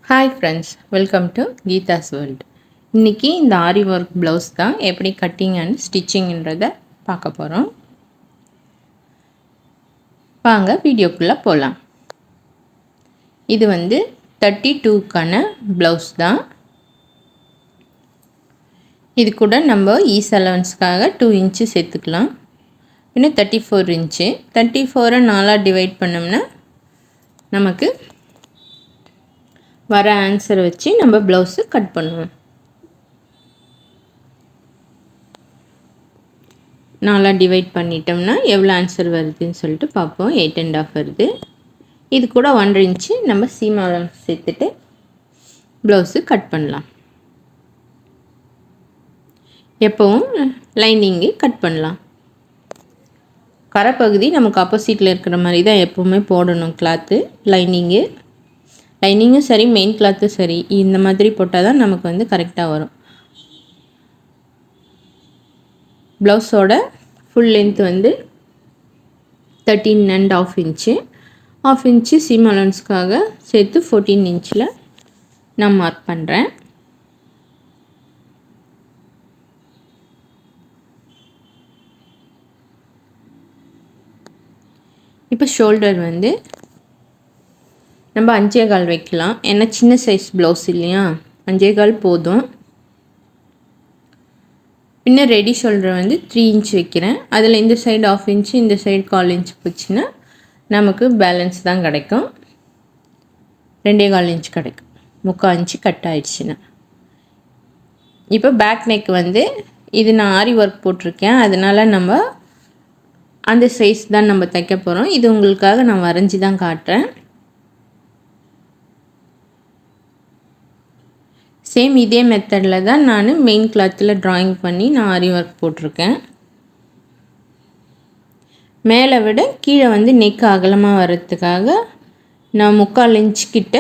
Hi friends, welcome to Geetha's world. இன்றைக்கி இந்த ஆரி work blouse தான் எப்படி கட்டிங் அண்ட் ஸ்டிச்சிங்ன்றதை பார்க்க போகிறோம். வாங்க வீடியோக்குள்ளே போகலாம். இது 32க்கான ப்ளவுஸ் தான். இது கூட நம்ம ஈஸ் அலவன்ஸ்க்காக 2 இன்ச்சு சேர்த்துக்கலாம். இன்னும் 34 இன்ச்சு. 34 4 டிவைட் பண்ணோம்னா நமக்கு வர ஆன்சரை வச்சு நம்ம ப்ளவுஸு கட் பண்ணுவோம். 4 டிவைட் பண்ணிட்டோம்னா எவ்வளோ ஆன்சர் வருதுன்னு சொல்லிட்டு பார்ப்போம். 8.5 வருது. இது கூட 1.5 இன்ச்சு நம்ம சீம் அலவன்ஸ் சேர்த்துட்டு ப்ளவுஸு கட் பண்ணலாம். எப்போவும் லைனிங்கு கட் பண்ணலாம். கரைப்பகுதி நமக்கு ஆப்போசிட்டில் இருக்கிற மாதிரி தான் எப்போவுமே போடணும். கிளாத்து லைனிங்கும் சரி, மெயின் கிளாத்தும் சரி, இந்த மாதிரி போட்டால் தான் நமக்கு கரெக்டாக வரும். ப்ளவுஸோட full length 13.5 inch. 1/2 inch seam அலவன்ஸ்க்காக சேர்த்து 14 இன்ச்சில் நான் மார்க் பண்ணுறேன். இப்போ ஷோல்டர் நம்ம 5.25 வைக்கலாம். ஏன்னா சின்ன சைஸ் ப்ளவுஸ் இல்லையா, 5.25 போதும். பின்ன ரெடி ஷோல்டர் 3 இன்ச் வைக்கிறேன். அதில் இந்த சைடு 1/2 இன்ச்சு, இந்த சைடு 1/4 இன்ச் போச்சுன்னா நமக்கு பேலன்ஸ் தான் கிடைக்கும். 2.25 இன்ச் கிடைக்கும். 3/4 இன்ச்சு கட் ஆயிடுச்சுன்னா. இப்போ பேக் நெக் இது நான் ஆரி ஒர்க் போட்டிருக்கேன், அதனால் நம்ம அந்த சைஸ் தான் நம்ம தைக்க போகிறோம். இது உங்களுக்காக நான் வரைஞ்சி தான் காட்டுறேன். சேம் இதே மெத்தடில் தான் நான் மெயின் கிளாத்தில் ட்ராயிங் பண்ணி நான் ஆரி ஒர்க் போட்டிருக்கேன். மேலே விட கீழே நெக் அகலமாக வர்றதுக்காக நான் 3/4 இன்ச் கிட்ட,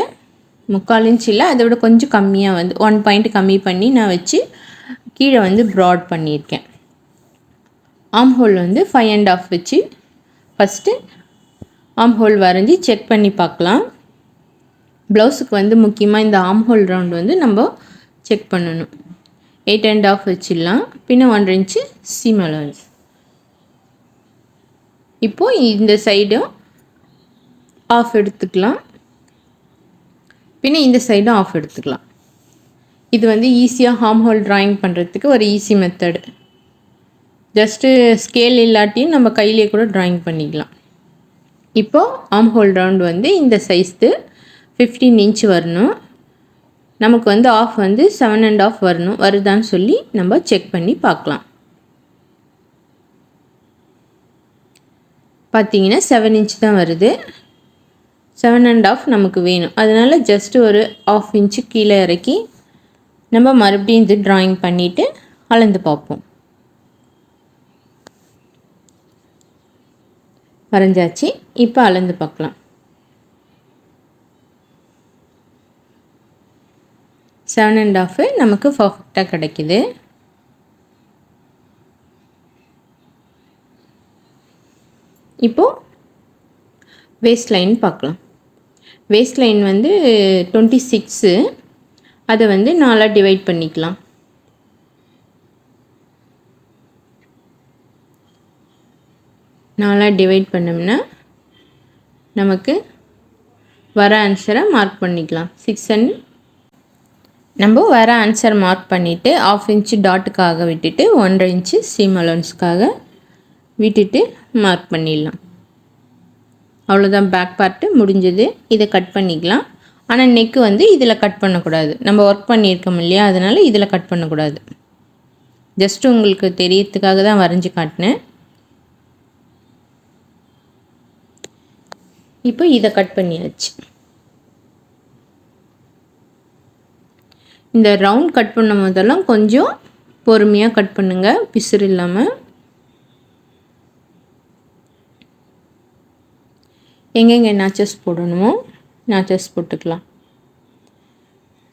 3/4 இன்ச் இல்லை, அதை விட கொஞ்சம் கம்மியாக 1 பாயிண்ட் கம்மி பண்ணி நான் வச்சு கீழே ப்ராட் பண்ணியிருக்கேன். ஆம் ஹோல் 5.5 வச்சு ஃபஸ்ட்டு ஆம் ஹோல் வரைஞ்சி செக் பண்ணி பார்க்கலாம். ப்ளவுஸுக்கு முக்கியமாக இந்த ஆம் ஹோல் ரவுண்ட் நம்ம செக் பண்ணணும். 8.5 வச்சிடலாம். பின்ன 1.5 இன்ச்சு சீம் அலவன்ஸ். இப்போது இந்த சைடும் ஆஃப் எடுத்துக்கலாம். பின்ன இந்த சைடும் ஆஃப் எடுத்துக்கலாம். இது ஈஸியாக ஆம் ஹோல் ட்ராயிங் பண்ணுறதுக்கு ஒரு ஈஸி மெத்தடு. ஜஸ்ட்டு ஸ்கேல் இல்லாட்டியும் நம்ம கையிலே கூட ட்ராயிங் பண்ணிக்கலாம். இப்போது ஆம் ஹோல் ரவுண்ட் இந்த சைஸ்க்கு 15 இன்ச் வரணும். நமக்கு ஆஃப் 7.5 வரணும். வருதான்னு சொல்லி நம்ம செக் பண்ணி பார்க்கலாம். பார்த்தீங்கன்னா 7 இன்ச் தான் வருது. 7.5 நமக்கு வேணும். அதனால் ஜஸ்ட்டு ஒரு 1/2 இன்ச்சு கீழே இறக்கி நம்ம மறுபடியும் ட்ராயிங் பண்ணிவிட்டு அளந்து பார்ப்போம். வரைஞ்சாச்சு. இப்போ அளந்து பார்க்கலாம். 7.5 நமக்கு பர்ஃபெக்டாக கிடைக்குது. இப்போது வேஸ்ட் லைன் பார்க்கலாம். Waste line 26. அதை 4 டிவைட் பண்ணிக்கலாம். டிவைட் பண்ணோம்னா நமக்கு வர ஆன்சரை மார்க் பண்ணிக்கலாம். 6 நம்ம வர ஆன்சர் மார்க் பண்ணிவிட்டு 1/2 இன்ச்சு டாட்டுக்காக விட்டுட்டு 1.5 இன்ச்சு சீம் அலவன்ஸ்க்காக விட்டுட்டு மார்க் பண்ணிடலாம். அவ்வளோதான், பேக் பார்ட்டு முடிஞ்சது. இதை கட் பண்ணிக்கலாம். ஆனால் நெக்கு இதில் கட் பண்ணக்கூடாது. நம்ம ஒர்க் பண்ணியிருக்கோம் இல்லையா, அதனால் இதில் கட் பண்ணக்கூடாது. ஜஸ்ட்டு உங்களுக்கு தெரியறதுக்காக தான் வரைஞ்சி காட்டினேன். இப்போ இதை கட் பண்ணியாச்சு. இந்த ரவுண்ட் கட் பண்ணும் போதெல்லாம் கொஞ்சம் பொறுமையாக கட் பண்ணுங்கள், பிசுறு இல்லாமல். எங்கெங்கே நாச்சஸ் போடணுமோ நாச்சஸ் போட்டுக்கலாம்.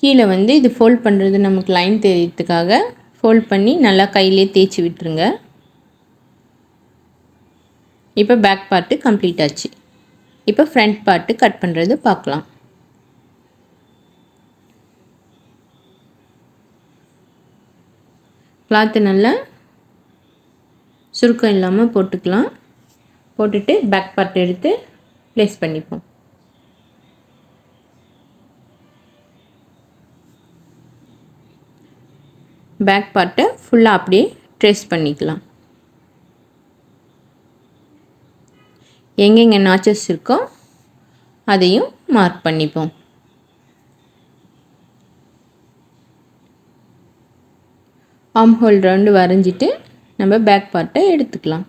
கீழே இது ஃபோல்ட் பண்ணுறது நமக்கு லைன் தெரியறதுக்காக ஃபோல்ட் பண்ணி நல்லா கையிலே தேய்ச்சி விட்டுருங்க. இப்போ பேக் பார்ட்டு கம்ப்ளீட் ஆச்சு. இப்போ ஃப்ரண்ட் பார்ட்டு கட் பண்ணுறது பார்க்கலாம். கிளாத்து நல்லா சுருக்கம் இல்லாமல் போட்டுக்கலாம். போட்டுட்டு பேக் பார்ட் எடுத்து ப்ளேஸ் பண்ணிப்போம். பேக் பார்ட்டை ஃபுல்லாக அப்படியே ட்ரேஸ் பண்ணிக்கலாம். எங்கெங்கே நாச்சஸ் இருக்கோ அதையும் மார்க் பண்ணிப்போம். ஆர்ம் ஹோல் ரவுண்டு வரைஞ்சிட்டு நம்ம பேக் பார்ட்டை எடுத்துக்கலாம்.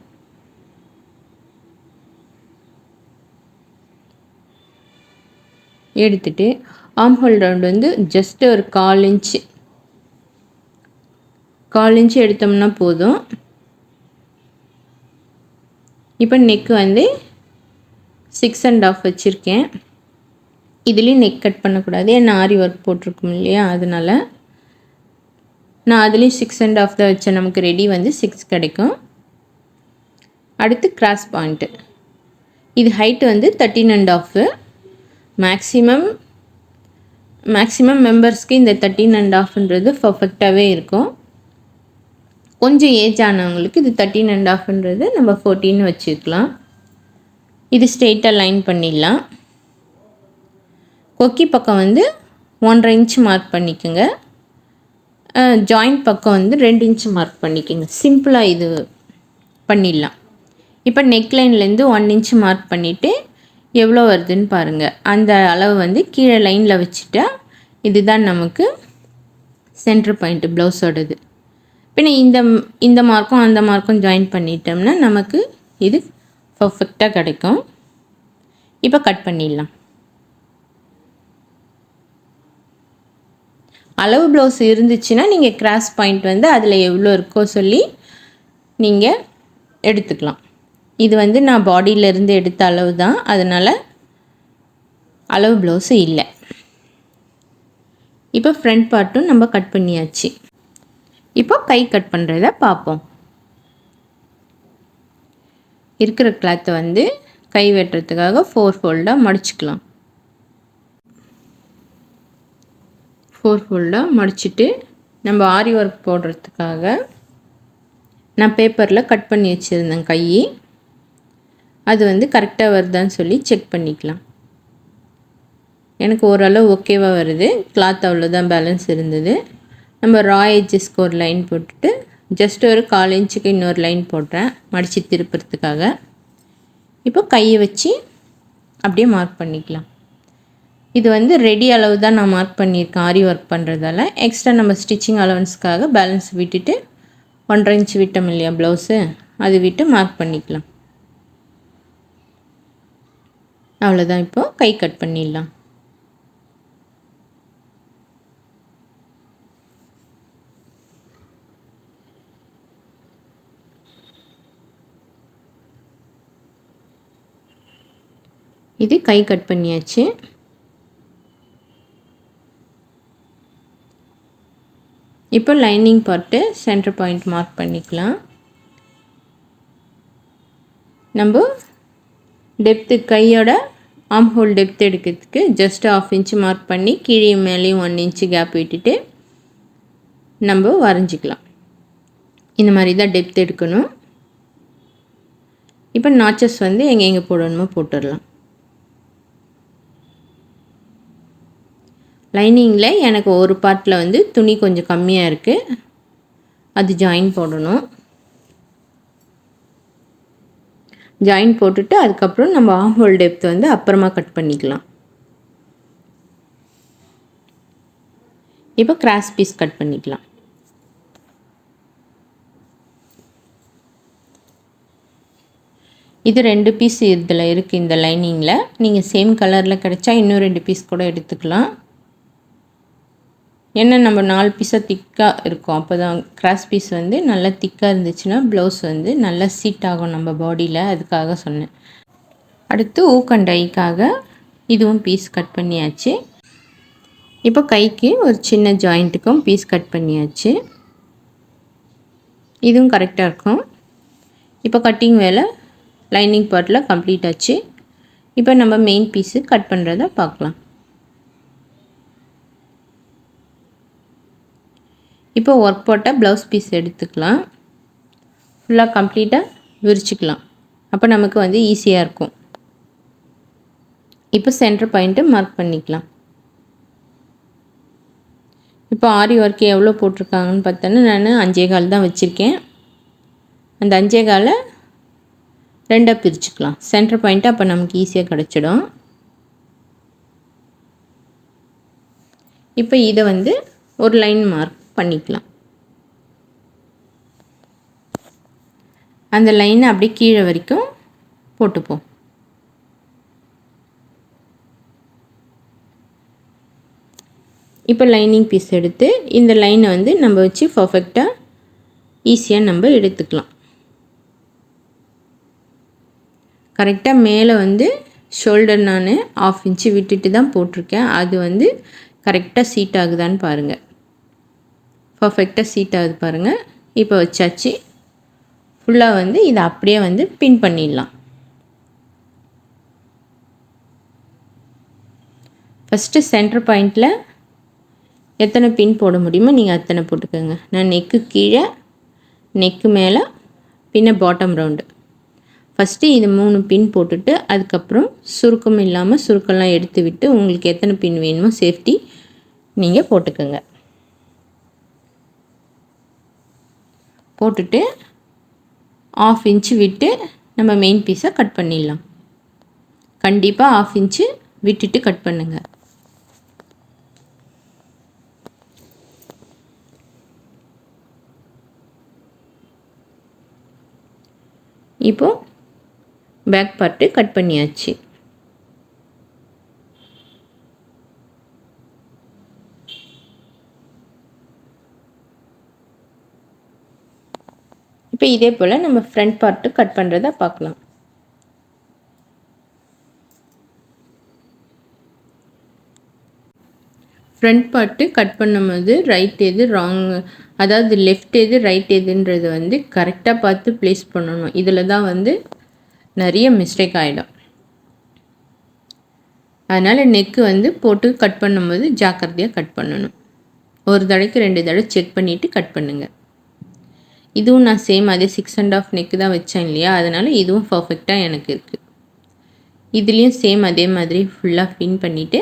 எடுத்துட்டு ஆர்ம் ஹோல் ரவுண்டு வந்து ஜஸ்ட் ஒரு 1/4 இன்ச்சு எடுத்தோம்னா போதும். இப்போ நெக்கு வந்து 6.5 வச்சுருக்கேன். இதுலேயும் நெக் கட் பண்ணக்கூடாது, ஏன்னா ஆரி ஒர்க் போட்டிருக்கோம் இல்லையா, அதனால் நான் அதுலேயும் 6.5 தான் வச்சேன். நமக்கு ரெடி வந்து 6 கிடைக்கும். அடுத்து கிராஸ் பாயிண்ட்டு, இது ஹைட்டு வந்து 13.5. மேக்ஸிமம் மெம்பர்ஸ்க்கு இந்த 13.5ன்றது பர்ஃபெக்டாகவே இருக்கும். கொஞ்சம் ஏஜ் ஆனவங்களுக்கு இது 13.5ன்றது நம்ம 14 வச்சுக்கலாம். இது ஸ்ட்ரெயிட்டாக லைன் பண்ணிடலாம். கொக்கி பக்கம் வந்து 1.5 இன்ச் மார்க் பண்ணிக்கோங்க. ஜாயிண்ட் பக்கம் வந்து 2 இன்ச் மார்க் பண்ணிக்கோங்க. சிம்பிளாக இது பண்ணிடலாம். இப்போ நெக்லைன்லேருந்து 1 இன்ச் மார்க் பண்ணிவிட்டு எவ்வளோ வருதுன்னு பாருங்கள். அந்த அளவு வந்து கீழே லைனில் வச்சுட்டா இதுதான் நமக்கு சென்டர் பாயிண்ட்டு ப்ளவுஸோடது. பின்ன இந்த மார்க்கும் அந்த மார்க்கும் ஜாயின் பண்ணிட்டோம்னா நமக்கு இது பர்ஃபெக்டாக கிடைக்கும். இப்போ கட் பண்ணிடலாம். அளவு ப்ளவுஸ் இருந்துச்சுன்னா நீங்கள் கிராஸ் பாயிண்ட் வந்து அதில் எவ்வளோ இருக்கோ சொல்லி நீங்கள் எடுத்துக்கலாம். இது வந்து நான் பாடியிலேருந்து எடுத்த அளவு தான், அதனால் அளவு ப்ளவுஸு இல்லை. இப்போ ஃப்ரண்ட் பார்ட்டும் நம்ம கட் பண்ணியாச்சு. இப்போ கை கட் பண்ணுறத பார்ப்போம். இருக்கிற கிளாத்தை வந்து கை வெட்டுறதுக்காக 4 ஃபோல்டாக மடிச்சுக்கலாம். 4 ஃபோல்டாக மடிச்சுட்டு நம்ம ஆரி ஒர்க் போடுறதுக்காக நான் பேப்பரில் கட் பண்ணி வச்சுருந்தேன் கை. அது வந்து கரெக்டாக வருதான்னு சொல்லி செக் பண்ணிக்கலாம். எனக்கு ஓரளவு ஓகேவாக வருது. கிளாத் அவ்வளோதான் பேலன்ஸ் இருந்தது. நம்ம ரா எட்ஜஸ்க்கு ஒரு லைன் போட்டுட்டு ஜஸ்ட் ஒரு 1/4 இன்ச்சுக்கு இன்னொரு லைன் போட்டேன் மடித்து திருப்புறதுக்காக. இப்போ கையை வச்சு அப்படியே மார்க் பண்ணிக்கலாம். இது வந்து ரெடி அளவு தான் நான் மார்க் பண்ணியிருக்கேன் ஆரி ஒர்க் பண்ணுறதால. எக்ஸ்ட்ரா நம்ம ஸ்டிச்சிங் அலவன்ஸ்க்காக பேலன்ஸ் விட்டுட்டு 1.5 இன்ச் விட்டோம் இல்லையா ப்ளவுஸு, அது விட்டு மார்க் பண்ணிக்கலாம். அவ்வளோதான். இப்போது கை கட் பண்ணிடலாம். இது கை கட் பண்ணியாச்சு. இப்போ lining part centre point mark பண்ணிக்கலாம். நம்ம டெப்த்து கையோட ஆர்ம் ஹோல் டெப்த் எடுக்கிறதுக்கு ஜஸ்ட் 1/2 இன்ச் மார்க் பண்ணி கீழே மேலேயும் 1 இன்ச் கேப் விட்டுட்டு நம்ம வரைஞ்சிக்கலாம். இந்த மாதிரி தான் டெப்த் எடுக்கணும். இப்போ நாச்சஸ் வந்து எங்கே போடணுமோ போட்டுடலாம். லைனிங்கில் எனக்கு ஒரு பார்ட்டில் வந்து துணி கொஞ்சம் கம்மியாக இருக்குது, அது ஜாயின் போடணும். ஜாயின் போட்டுட்டு அதுக்கப்புறம் நம்ம ஆர்ம் ஹோல் டெப்த் வந்து அப்புறமா கட் பண்ணிக்கலாம். இப்போ கிராஸ் பீஸ் கட் பண்ணிக்கலாம். இது 2 பீஸ் இதில் இருக்குது இந்த லைனிங்கில். நீங்கள் சேம் கலரில் கிடச்சா இன்னும் 2 பீஸ் கூட எடுத்துக்கலாம். ஏன்னா நம்ம 4 பீஸாக திக்காக இருக்கும். அப்போ தான் கிராஸ் பீஸ் வந்து நல்லா திக்காக இருந்துச்சுன்னா ப்ளவுஸ் வந்து நல்லா சீட் ஆகும் நம்ம பாடியில், அதுக்காக சொன்னேன். அடுத்து ஊக்கண்டைக்காக இதுவும் பீஸ் கட் பண்ணியாச்சு. இப்போ கைக்கு ஒரு சின்ன ஜாயிண்ட்டுக்கும் பீஸ் கட் பண்ணியாச்சு. இதுவும் கரெக்டாக இருக்கும். இப்போ கட்டிங் வேலை லைனிங் பார்ட்டில் கம்ப்ளீட் ஆச்சு. இப்போ நம்ம மெயின் பீஸு கட் பண்ணுறத பார்க்கலாம். இப்போ ஒர்க் போட்ட ப்ளவுஸ் பீஸ் எடுத்துக்கலாம். ஃபுல்லாக கம்ப்ளீட்டாக விரிச்சிக்கலாம். அப்போ நமக்கு வந்து ஈஸியாக இருக்கும். இப்போ சென்டர் பாயிண்ட்டு மார்க் பண்ணிக்கலாம். இப்போ ஆரி ஒர்க் எவ்வளோ போட்டிருக்காங்கன்னு பார்த்தோன்னா நான் 5.25 தான் வச்சுருக்கேன். அந்த 5.25 2ஆக பிரிச்சுக்கலாம். சென்டர் பாயிண்ட்டு அப்போ நமக்கு ஈஸியாக கிடச்சிடும். இப்போ இதை வந்து ஒரு லைன் மார்க் பண்ணிக்கலாம். அந்த லைனை அப்படியே கீழே வரைக்கும் போட்டுப்போம். இப்போ லைனிங் பீஸ் எடுத்து இந்த லைனை வந்து நம்ம வச்சு பர்ஃபெக்டாக ஈஸியாக நம்ம எடுத்துக்கலாம். கரெக்டாக மேலே வந்து ஷோல்டர் நான் 1/2 இன்ச்சு விட்டுட்டு தான் போட்டிருக்கேன். அது வந்து கரெக்டாக சீட் ஆகுதான்னு பாருங்கள். பர்ஃபெக்டாக சீட் ஆகுது பாருங்கள். இப்போ வச்சாச்சு. ஃபுல்லாக வந்து இதை அப்படியே வந்து பின் பண்ணிடலாம். ஃபஸ்ட்டு சென்டர் பாயிண்டில் எத்தனை பின் போட முடியுமோ நீங்கள் அத்தனை போட்டுக்கோங்க. நான் நெக்கு கீழே, நெக்கு மேலே, பின்ன பாட்டம் ரவுண்டு. ஃபஸ்ட்டு இது 3 பின் போட்டுட்டு அதுக்கப்புறம் சுருக்கம் இல்லாமல் சுருக்கம்லாம் எடுத்து விட்டு உங்களுக்கு எத்தனை பின் வேணுமோ சேஃப்டி நீங்கள் போட்டுக்கோங்க. போட்டுட்டு 1/2 இன்ச்சு விட்டு நம்ம மெயின் பீஸை கட் பண்ணிடலாம். கண்டிப்பாக 1/2 இன்ச்சு விட்டுட்டு கட் பண்ணுங்கள். இப்போ பேக் பார்ட்டு கட் பண்ணியாச்சு. இப்போ இதே போல் நம்ம ஃப்ரண்ட் பார்ட்டு கட் பண்ணுறதை பார்க்கலாம். ஃப்ரண்ட் பார்ட்டு கட் பண்ணும்போது ரைட் எது ராங், அதாவது லெஃப்ட் எது ரைட் எதுன்றது வந்து கரெக்டாக பார்த்து ப்ளேஸ் பண்ணணும். இதில் தான் வந்து நிறைய மிஸ்டேக் ஆகிடும். அதனால் நெக்கு வந்து போட்டு கட் பண்ணும்போது ஜாக்கிரதையாக கட் பண்ணணும். ஒரு தடவைக்கு 2 தடவை செக் பண்ணிவிட்டு கட் பண்ணுங்கள். இதுவும் நான் சேம் அதே 6.5 நெக்கு தான் வச்சேன் இல்லையா, அதனால் இதுவும் பர்ஃபெக்டாக எனக்கு இருக்குது. இதுலேயும் சேம் அதே மாதிரி ஃபுல்லாக பின் பண்ணிவிட்டு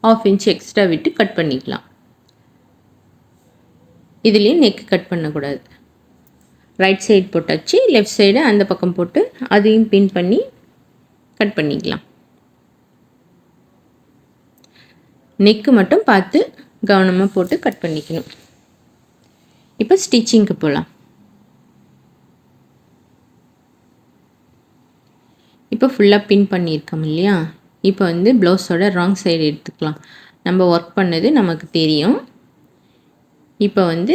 1/2 இன்ச் எக்ஸ்ட்ரா விட்டு கட் பண்ணிக்கலாம். இதுலேயும் நெக்கு கட் பண்ணக்கூடாது. ரைட் சைடு போட்டாச்சு, லெஃப்ட் சைடு அந்த பக்கம் போட்டு அதையும் பின் பண்ணி கட் பண்ணிக்கலாம். நெக்கு மட்டும் பார்த்து கவனமாக போட்டு கட் பண்ணிக்கணும். இப்போ ஸ்டிச்சிங்க்கு போகலாம். இப்போ ஃபுல்லாக பின் பண்ணியிருக்கோம் இல்லையா, இப்போ வந்து ப்ளவுஸோட ராங் சைடு எடுத்துக்கலாம். நம்ம ஒர்க் பண்ணது நமக்கு தெரியும். இப்போ வந்து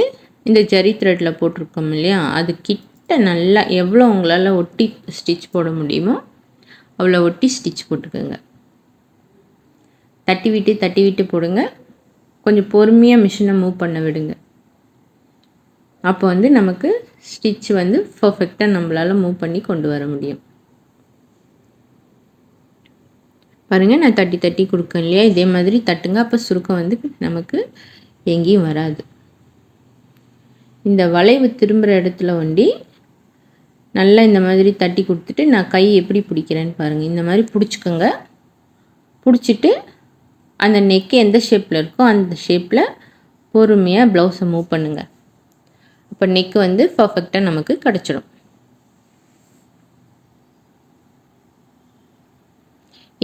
இந்த ஜரி த்ரெட்டில் போட்டிருக்கோம் இல்லையா, அது கிட்ட நல்லா எவ்வளோ உங்களால் ஒட்டி ஸ்டிச் போட முடியுமோ அவ்வளோ ஒட்டி ஸ்டிச் போட்டுக்கோங்க. தட்டி விட்டு போடுங்க. கொஞ்சம் பொறுமையாக மிஷினை மூவ் பண்ண விடுங்க. அப்போ வந்து நமக்கு ஸ்டிச் வந்து பர்ஃபெக்டாக நம்மளால் மூவ் பண்ணி கொண்டு வர முடியும். பாருங்கள், நான் தட்டி கொடுக்கேன் இல்லையா, இதே மாதிரி தட்டுங்க. அப்போ சுருக்கம் வந்து நமக்கு எங்கேயும் வராது. இந்த வளைவு திரும்புகிற இடத்துல ஒண்டி நல்லா இந்த மாதிரி தட்டி கொடுத்துட்டு நான் கை எப்படி பிடிக்கிறேன்னு பாருங்கள். இந்த மாதிரி பிடிச்சிக்கோங்க. பிடிச்சிட்டு அந்த நெக்கு எந்த ஷேப்பில் இருக்கோ அந்த ஷேப்பில் பொறுமையாக ப்ளவுஸை மூவ் பண்ணுங்கள். அப்போ நெக்கு வந்து பர்ஃபெக்டாக நமக்கு கிடச்சிடும்.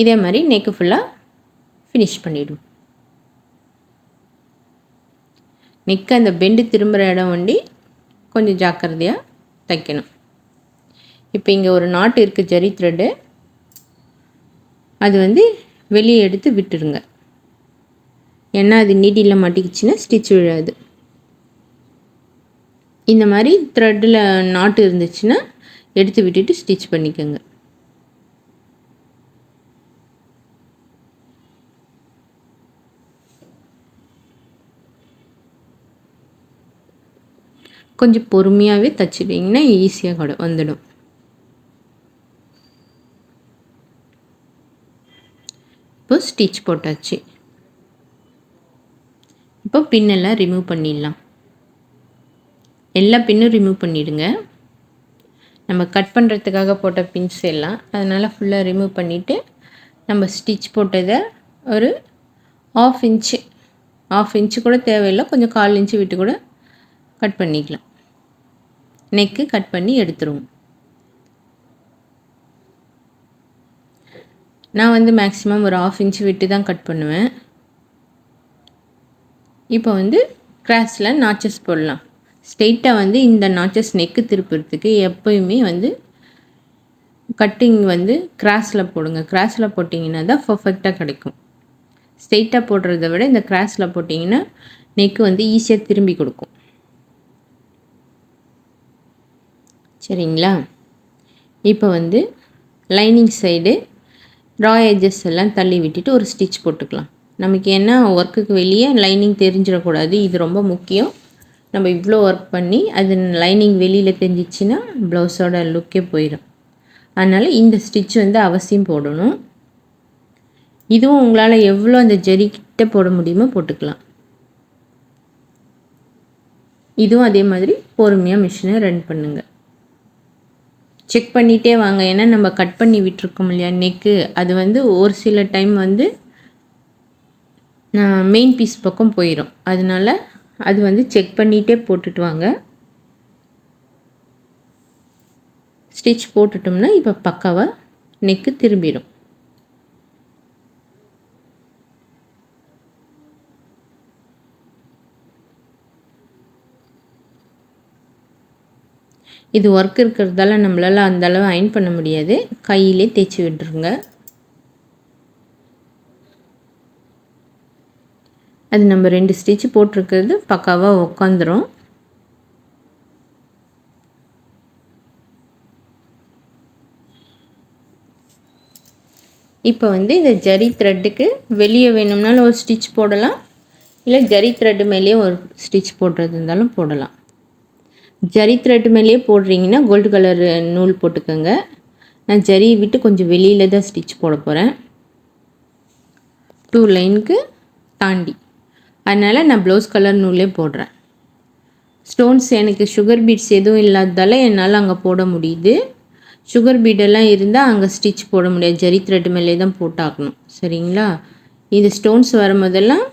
இதே மாதிரி நெக்கு ஃபுல்லாக ஃபினிஷ் பண்ணிவிடும். நெக்கு அந்த பெண்டு திரும்புகிற இடம் வண்டி கொஞ்சம் ஜாக்கிரதையாக தைக்கணும். இப்போ இங்கே ஒரு நாட்டு இருக்குது ஜரி த்ரெட்டு, அது வந்து வெளியே எடுத்து விட்டுருங்க. ஏன்னா அது நீடியில் மாட்டிக்கிச்சுன்னா ஸ்டிச் விழாது. இந்த மாதிரி த்ரெட்டில் நாட்டு இருந்துச்சுன்னா எடுத்து விட்டுட்டு ஸ்டிச் பண்ணிக்கோங்க. கொஞ்சம் பொறுமையாகவே தைச்சிட்டிங்கன்னா ஈஸியாக வந்துடும். இப்போ ஸ்டிச் போட்டாச்சு. இப்போ பின்னெல்லாம் ரிமூவ் பண்ணிடலாம். எல்லா பின்னும் ரிமூவ் பண்ணிவிடுங்க. நம்ம கட் பண்ணுறதுக்காக போட்ட பின்ஸ் எல்லாம், அதனால் ஃபுல்லாக ரிமூவ் பண்ணிவிட்டு நம்ம ஸ்டிச் போட்டதை ஒரு 1/2 இன்ச்சு கூட தேவையில்லை, கொஞ்சம் 1/4 இன்ச்சு விட்டு கூட கட் பண்ணிக்கலாம். நெக்கு கட் பண்ணி எடுத்துருவோம். நான் வந்து மேக்ஸிமம் ஒரு 1/2 இன்ச்சு விட்டு தான் கட் பண்ணுவேன். இப்போ வந்து கிராஸில் நாச்சஸ் போடலாம். ஸ்ட்ரெயிட்டாக வந்து இந்த நாச்சஸ் நெக்கு திருப்புறதுக்கு எப்போயுமே வந்து கட்டிங் வந்து கிராஸில் போடுங்க. கிராஸில் போட்டிங்கன்னா தான் பர்ஃபெக்டாக கிடைக்கும். ஸ்ட்ரெயிட்டாக போடுறத விட இந்த கிராஸில் போட்டிங்கன்னா நெக்கு வந்து ஈஸியாக திரும்பி கொடுக்கும். சரிங்களா? இப்போ வந்து லைனிங் சைடு ரா எட்ஜஸ் எல்லாம் தள்ளி விட்டுட்டு ஒரு ஸ்டிச் போட்டுக்கலாம். நமக்கு என்ன ஒர்க்குக்கு வெளியே லைனிங் தெரிஞ்சிடக்கூடாது, இது ரொம்ப முக்கியம். நம்ம இவ்வளோ ஒர்க் பண்ணி அது லைனிங் வெளியில் தெரிஞ்சிச்சின்னா ப்ளவுஸோட லுக்கே போயிடும். அதனால் இந்த ஸ்டிச் வந்து அவசியம் போடணும். இதுவும் உங்களால் எவ்வளோ அந்த ஜரிக்கிட்ட போட முடியுமோ போட்டுக்கலாம். இதுவும் அதே மாதிரி பொறுமையாக மிஷினை ரன் பண்ணுங்கள். செக் பண்ணிகிட்டே வாங்க. ஏன்னா நம்ம கட் பண்ணி விட்டுருக்கோம் இல்லையா நெக்கு, அது வந்து ஒரு சில டைம் வந்து மெயின் பீஸ் பக்கம் போயிடும். அதனால் அது வந்து செக் பண்ணிகிட்டே போட்டுட்டு வாங்க. ஸ்டிச் போட்டுட்டோம்னா இப்போ பக்காவாக நெக்கு திரும்பிடும். இது ஒர்க் இருக்கிறதால நம்மளால் அந்த அளவு அயன் பண்ண முடியாது, கையிலே தேய்ச்சி விட்டுருங்க. அது நம்ம 2 ஸ்டிச் போட்டிருக்கிறது பக்காவாக உட்காந்துரும். இப்போ வந்து இந்த ஜரி த்ரெட்டுக்கு வெளியே வேணும்னாலும் ஒரு ஸ்டிச் போடலாம், இல்லை ஜரி த்ரெட்டு மேலேயே ஒரு ஸ்டிச் போடுறது இருந்தாலும் போடலாம். ஜரி த்ரெட் மேலேயே போடுறீங்கன்னா கோல்டு கலர் நூல் போட்டுக்கோங்க. நான் ஜரியை விட்டு கொஞ்சம் வெளியில் தான் ஸ்டிச் போட போகிறேன், 2 லைனுக்கு தாண்டி. அதனால் நான் ப்ளவுஸ் கலர் நூலே போடுறேன். ஸ்டோன்ஸ் எனக்கு சுகர் பீட்ஸ் எதுவும் இல்லாததால் என்னால் அங்கே போட முடியுது. சுகர் பீடெல்லாம் இருந்தால் அங்கே ஸ்டிச் போட முடியாது, ஜரி த்ரெட் மேலே தான் போட்டாக்கணும். சரிங்களா? இது ஸ்டோன்ஸ் வரும்போதெல்லாம்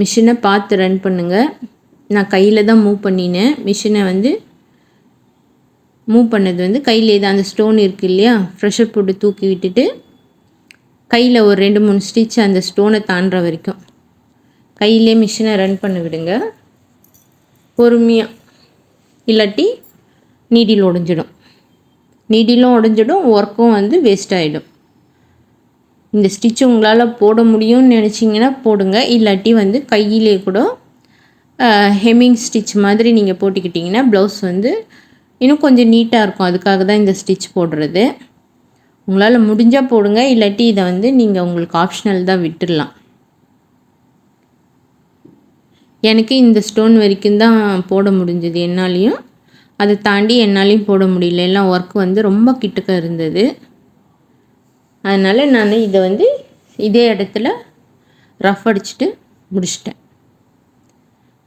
மிஷினை பார்த்து ரன் பண்ணுங்கள். நான் கையில் தான் மூவ் பண்ணினேன். மிஷினை வந்து மூவ் பண்ணது வந்து கையிலே தான். அந்த ஸ்டோன் இருக்குது இல்லையா, ப்ரெஷர் போட்டு தூக்கி விட்டுட்டு கையில் ஒரு 2-3 ஸ்டிச் அந்த ஸ்டோனை தாண்டுற வரைக்கும் கையிலே மிஷினை ரன் பண்ணி விடுங்க பொறுமையாக. இல்லாட்டி நீடில் உடஞ்சிடும். நீடிலும் உடஞ்சிடும், ஒர்க்கும் வந்து வேஸ்ட் ஆகிடும். இந்த ஸ்டிச்சு உங்களால் போட முடியும்னு நினச்சிங்கன்னா போடுங்க. இல்லாட்டி வந்து கையிலே கூட ஹெம்மிங் ஸ்டிச் மாதிரி நீங்கள் போட்டுக்கிட்டிங்கன்னா ப்ளவுஸ் வந்து இன்னும் கொஞ்சம் நீட்டாக இருக்கும். அதுக்காக தான் இந்த ஸ்டிச் போடுறது. உங்களால் முடிஞ்சால் போடுங்க, இல்லாட்டி இதை வந்து நீங்கள் உங்களுக்கு ஆப்ஷனல் தான் விட்டுடலாம். எனக்கு இந்த ஸ்டோன் வரைக்கும் தான் போட முடிஞ்சது என்னாலையும். அதை தாண்டி என்னாலையும் போட முடியல, எல்லாம் ஒர்க் வந்து ரொம்ப கிட்டக்க இருந்தது. அதனால் நான் இதை வந்து இதே இடத்துல ரஃப் அடிச்சுட்டு முடிச்சிட்டேன்.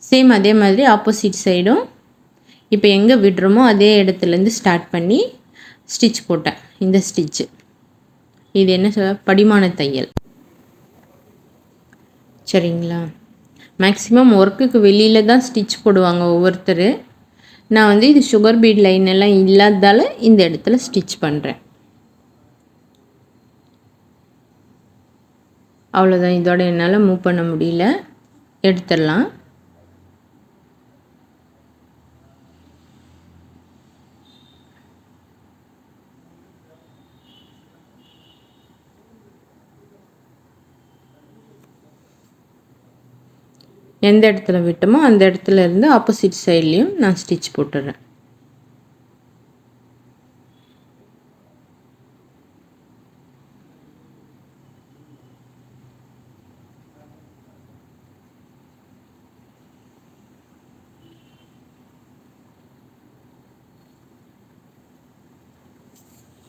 சேம் அதே மாதிரி ஆப்போசிட் சைடும் இப்போ எங்கே விடுறோமோ அதே இடத்துலேருந்து ஸ்டார்ட் பண்ணி ஸ்டிச் போட்டேன். இந்த ஸ்டிச்சு இது என்ன சொல்ல, படிமான தையல். சரிங்களா? மேக்ஸிமம் ஒர்க்குக்கு வெளியில் தான் ஸ்டிச் போடுவாங்க ஒவ்வொருத்தர். நான் வந்து இது சுகர் பீட் லைன் எல்லாம் இல்லாததால் இந்த இடத்துல ஸ்டிச் பண்ணுறேன். அவ்வளோதான். இதோட என்னால் மூவ் பண்ண முடியல, எடுத்துடலாம். எந்த இடத்துல விட்டோமோ அந்த இடத்துல இருந்து ஆப்போசிட் சைட்லேயும் நான் ஸ்டிச் போட்டுடுறேன்.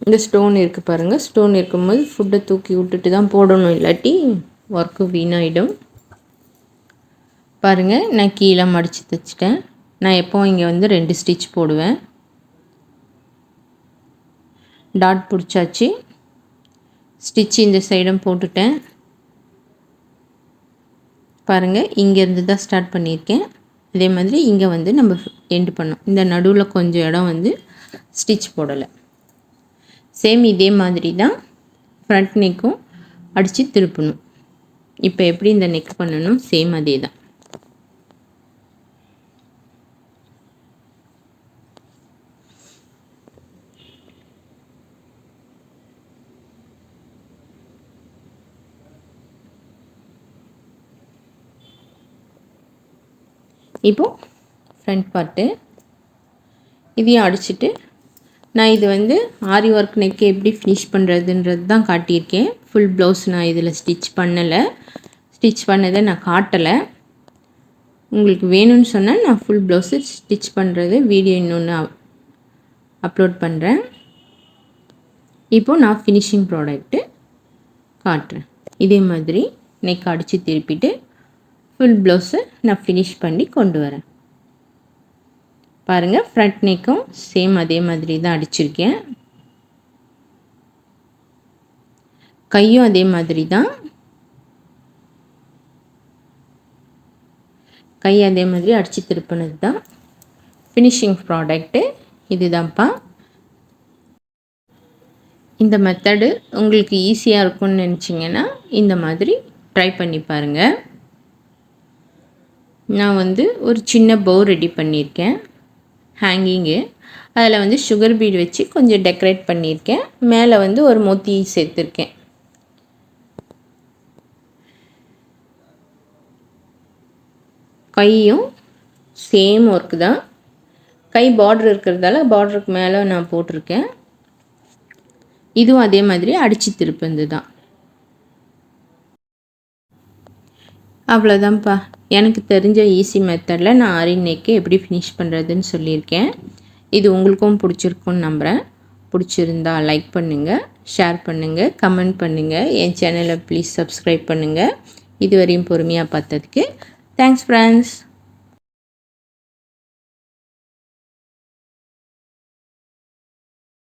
இந்த ஸ்டோன் இருக்குது பாருங்கள், ஸ்டோன் இருக்கும்போது ஃபுட்டை தூக்கி விட்டுட்டு தான் போடணும், இல்லாட்டி ஒர்க்கு வீணாயிடும். பாருங்கள், நான் கீழே மடித்து தைச்சிட்டேன். நான் எப்போவும் இங்கே வந்து 2 ஸ்டிச் போடுவேன். டாட் பிடிச்சாச்சு. ஸ்டிச் இந்த சைடும் போட்டுட்டேன். பாருங்கள், இங்கேருந்து தான் ஸ்டார்ட் பண்ணியிருக்கேன். அதே மாதிரி இங்கே வந்து நம்ம எண்டு பண்ணோம். இந்த நடுவில் கொஞ்சம் இடம் வந்து ஸ்டிச் போடலை. சேம் இதே மாதிரி தான் ஃப்ரண்ட் நெக்கும் அடித்து திருப்பணும். இப்போ எப்படி இந்த நெக் பண்ணணும், சேம் அதே தான். இப்போது ஃப்ரண்ட் பார்ட்டு இதையும் அடிச்சுட்டு நான் இது வந்து ஆரி ஒர்க் நெக்கு எப்படி ஃபினிஷ் பண்ணுறதுன்றது தான் காட்டியிருக்கேன். ஃபுல் ப்ளவுஸ் நான் இதில் ஸ்டிச் பண்ணலை. ஸ்டிச் பண்ணதை நான் காட்டலை. உங்களுக்கு வேணும்னு சொன்னால் நான் ஃபுல் ப்ளவுஸு ஸ்டிச் பண்ணுறது வீடியோ இன்னொன்று அப்லோட் பண்ணுறேன். இப்போது நான் ஃபினிஷிங் ப்ராடக்ட்டு காட்டுறேன். இதே மாதிரி நெக் அடித்து திருப்பிட்டு ஃபுல் ப்ளவுஸை நான் ஃபினிஷ் பண்ணி கொண்டு வரேன். பாருங்கள், ஃப்ரண்ட் நெக்கும் சேம் அதே மாதிரி தான் அடிச்சிருக்கேன். கையும் அதே மாதிரி தான். கை அதே மாதிரி அடித்து திருப்பினது தான். ஃபினிஷிங் ப்ராடக்ட்டு இது தான்ப்பா. இந்த மெத்தடு உங்களுக்கு ஈஸியாக இருக்கும்னு நினச்சிங்கன்னா இந்த மாதிரி ட்ரை பண்ணி பாருங்கள். நான் வந்து ஒரு சின்ன பவு ரெடி பண்ணியிருக்கேன், ஹேங்கிங்கு. அதில் வந்து சுகர் பீட் வச்சு கொஞ்சம் டெக்கரேட் பண்ணியிருக்கேன். மேலே வந்து ஒரு மொத்தி சேர்த்துருக்கேன். கையும் சேம் ஒர்க்கு தான். கை பார்டர் இருக்கிறதால பார்டருக்கு மேலே நான் போட்டிருக்கேன். இதுவும் அதே மாதிரி அடித்து திருப்பந்து தான். அவ்வளோதான்ப்பா. எனக்கு தெரிஞ்ச ஈஸி மெத்தடில் நான் ஆரி நெக்கு எப்படி ஃபினிஷ் பண்ணுறதுன்னு சொல்லியிருக்கேன். இது உங்களுக்கும் பிடிச்சிருக்குன்னு நம்புகிறேன். பிடிச்சிருந்தா லைக் பண்ணுங்கள், ஷேர் பண்ணுங்கள், கமெண்ட் பண்ணுங்கள். என் சேனலை ப்ளீஸ் சப்ஸ்கிரைப் பண்ணுங்கள். இதுவரையும் பொறுமையாக பார்த்ததுக்கு தேங்க்ஸ் ஃப்ரெண்ட்ஸ்.